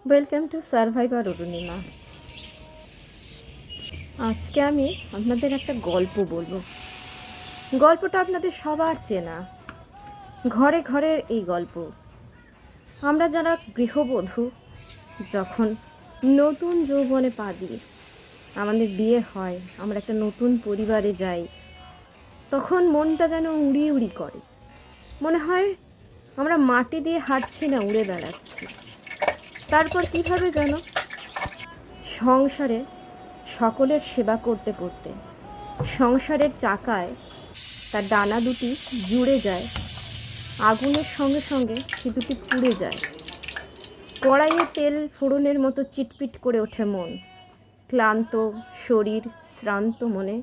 Welcome to survivor Arunima. আজকে আমি আপনাদের একটা গল্প বলবো। গল্পটা আপনাদের সবার চেনা, ঘরে ঘরের এই গল্প। আমরা যারা গৃহবধূ, যখন নতুন যৌবনে পা দিই, আমাদের বিয়ে হয়, আমরা একটা নতুন পরিবারে যাই, তখন মনটা যেন উড়ি উড়ি করে। মনে হয় আমরা মাটি দিয়ে হাঁটছি না, উড়ে বেড়াচ্ছি। তারপর কীভাবে যেন সংসারে সকলের সেবা করতে করতে সংসারের চাকায় তার ডানা দুটি জুড়ে যায়, আগুনের সঙ্গে সঙ্গে সে দুটি পুড়ে যায়। কড়াইয়ে তেল ফোড়নের মতো চিটপিট করে ওঠে মন, ক্লান্ত শরীর, শ্রান্ত মনে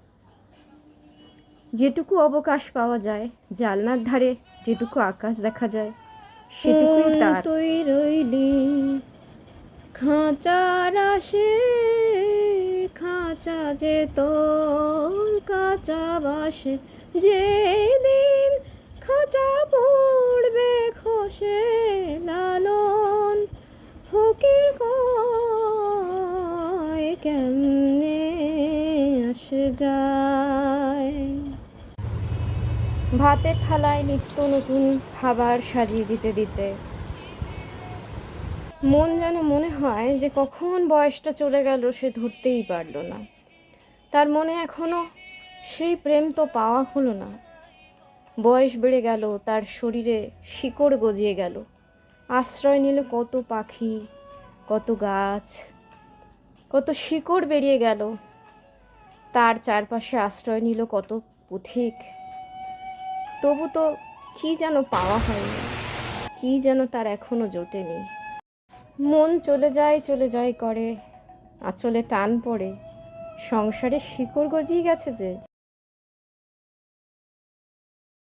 যেটুকু অবকাশ পাওয়া যায়, জানলার ধারে যেটুকু আকাশ দেখা যায়, সেটুকুই তার। তুই রইলি খাঁচার আসে, খাঁচা যে তোর কাঁচা বাসে, যেদিন খাঁচা পড়বে খসে, লালন ফকির কয় কেমনে আসে যায়। ভাতের থালায় নিত্য নতুন খাবার সাজিয়ে দিতে দিতে মন যেন মনে হয় যে কখন বয়সটা চলে গেল সে ধরতেই পারল না। তার মনে এখনো সেই প্রেম তো পাওয়া হলো না। বয়স বেড়ে গেল, তার শরীরে শিকড় গজিয়ে গেল, আশ্রয় নিল কত পাখি, কত গাছ, কত শিকড় বেরিয়ে গেল, তার চারপাশে আশ্রয় নিল কত পথিক। তবু তো কী যেন পাওয়া হয়নি, কী যেন তার এখনো জোটেনি। মন চলে যায় করে, আঁচলে টান পড়ে, সংসারে শিকড় গজিয়ে গেছে যে।